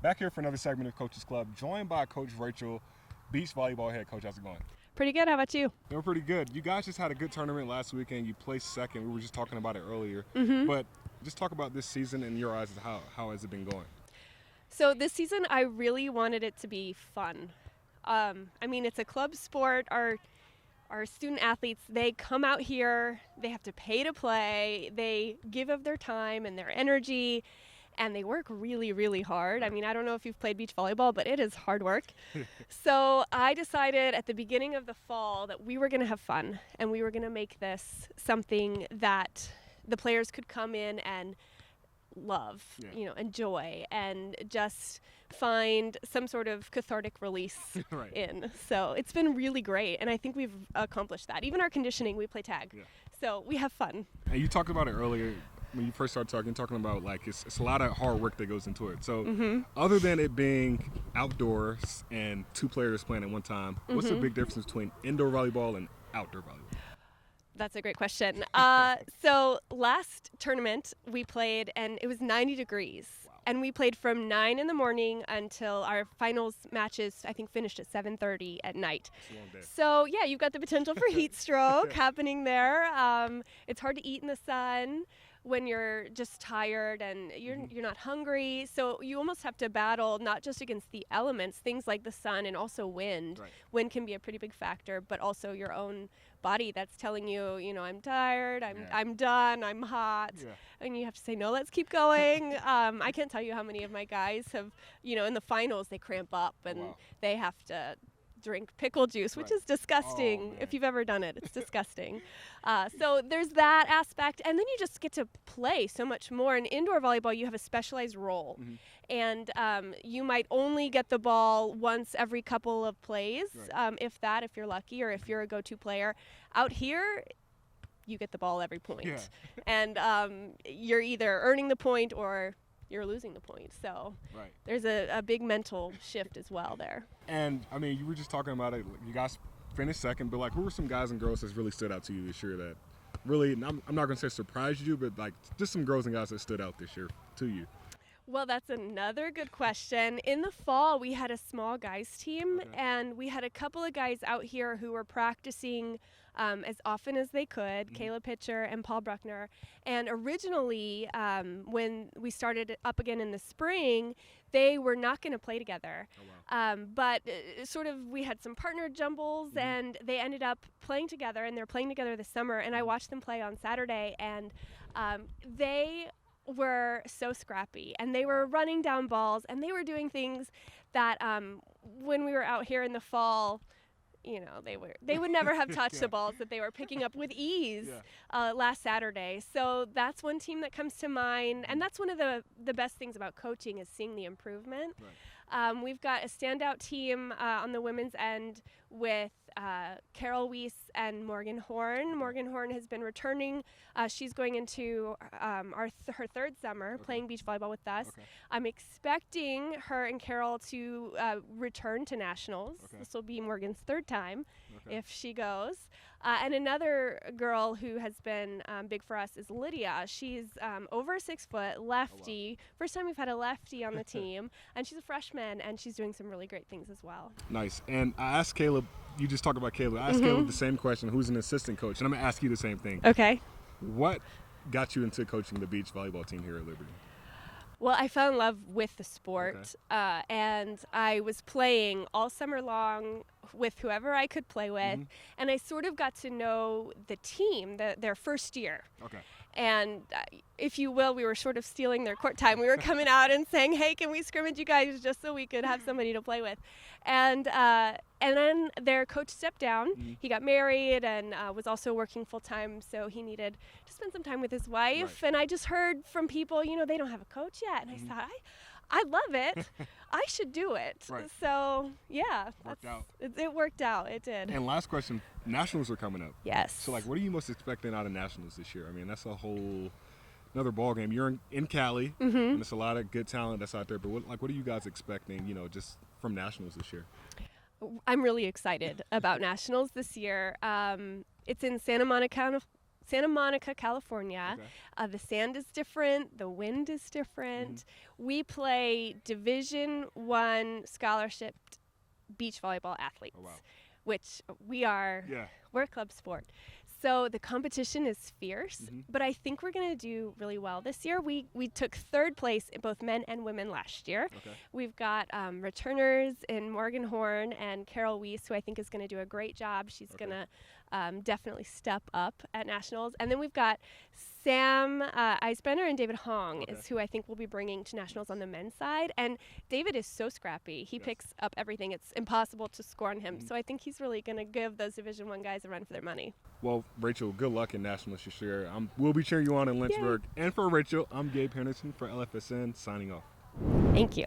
Back here for another segment of Coaches Club, joined by Coach Rachel, beach volleyball head coach. How's it going? Pretty good. How about you? Doing pretty good. You guys just had a good tournament last weekend. You placed second. We were just talking about it earlier. But just talk about this season in your eyes. How has it been going? So this season, I really wanted it to be fun. I mean, it's a club sport. Our student athletes, they come out here. They have to pay to play. They give of their time and their energy. And they work really, really hard. I mean, I don't know if you've played beach volleyball, but it is hard work. So I decided at the beginning of the fall that we were going to have fun, and we were going to make this something that the players could come in and love, enjoy, and just find some sort of cathartic release in. So it's been really great, and I think we've accomplished that. Even our conditioning, we play tag. So we have fun. And you talked about it earlier. When you first started talking about like it's a lot of hard work that goes into it. So other than it being outdoors and two players playing at one time, what's the big difference between indoor volleyball and outdoor volleyball? That's a great question. So last tournament we played and it was 90 degrees. Wow. And we played from 9 in the morning until our finals matches, I think, finished at 7:30 at night. So yeah, you've got the potential for heat stroke happening there. It's hard to eat in the sun when you're just tired and you're not hungry. So you almost have to battle not just against the elements, things like the sun and also wind. Wind can be a pretty big factor, but also your own body that's telling you, I'm tired, I'm done, I'm hot. And you have to say, no, let's keep going. I can't tell you how many of my guys have, in the finals, they cramp up and they have to drink pickle juice, which is disgusting. If you've ever done it, it's disgusting. So there's that aspect, and then you just get to play so much more. In indoor volleyball, you have a specialized role, and you might only get the ball once every couple of plays, if you're lucky, or if you're a go-to player. Out here, you get the ball every point, and you're either earning the point or you're losing the point. So there's a big mental shift as well there. And I mean, you were just talking about it. You guys finished second, but like, who were some guys and girls that's really stood out to you this year that really, I'm not going to say surprised you, but like just some girls and guys that stood out this year to you? Well, that's another good question. In the fall, we had a small guys team, and we had a couple of guys out here who were practicing as often as they could, Kayla Pitcher and Paul Bruckner. And originally, when we started up again in the spring, they were not going to play together. But sort of we had some partner jumbles, and they ended up playing together, and they're playing together this summer. And I watched them play on Saturday, and they were so scrappy, and they were running down balls, and they were doing things that when we were out here in the fall, they would never have touched the balls that they were picking up with ease last Saturday. So that's one team that comes to mind, and that's one of the best things about coaching is seeing the improvement. We've got a standout team on the women's end with Carol Weiss and Morgan Horn. Morgan Horn has been returning. She's going into her third summer playing beach volleyball with us. I'm expecting her and Carol to return to nationals. This will be Morgan's third time if she goes. And another girl who has been big for us is Lydia. She's over 6 foot, lefty. First time we've had a lefty on the team. And she's a freshman, and she's doing some really great things as well. Nice. And I asked Caleb, you just talked about Caleb. I asked Caleb the same question, who's an assistant coach. And I'm going to ask you the same thing. Okay. What got you into coaching the beach volleyball team here at Liberty? Well, I fell in love with the sport, and I was playing all summer long with whoever I could play with, and I sort of got to know the team, their first year. And if you will, we were sort of stealing their court time. We were coming out and saying, hey, can we scrimmage you guys just so we could have somebody to play with? And then their coach stepped down. He got married and was also working full time, so he needed to spend some time with his wife. And I just heard from people, they don't have a coach yet. And I thought, I love it. I should do it. So, yeah. It worked out. It did. And last question, nationals are coming up. Yes. So, what are you most expecting out of nationals this year? I mean, that's a whole another ball game. You're in Cali, and there's a lot of good talent that's out there. But what are you guys expecting, just from nationals this year? I'm really excited about nationals this year. It's in Santa Santa Monica, California. Okay. The sand is different. The wind is different. We play Division I scholarship beach volleyball athletes, Oh, wow. which we are. Yeah. We're a club sport. So the competition is fierce, but I think we're going to do really well this year. We took third place in both men and women last year. Okay. We've got returners in Morgan Horn and Carol Weiss, who I think is going to do a great job. She's going to definitely step up at nationals. And then we've got Sam Eisbrenner and David Hong is who I think we'll be bringing to nationals on the men's side. And David is so scrappy. He picks up everything. It's impossible to score on him. So I think he's really going to give those Division I guys a run for their money. Well, Rachel, good luck in nationals this year. We'll be cheering you on in Lynchburg. Yay. And for Rachel, I'm Gabe Henderson for LFSN signing off. Thank you.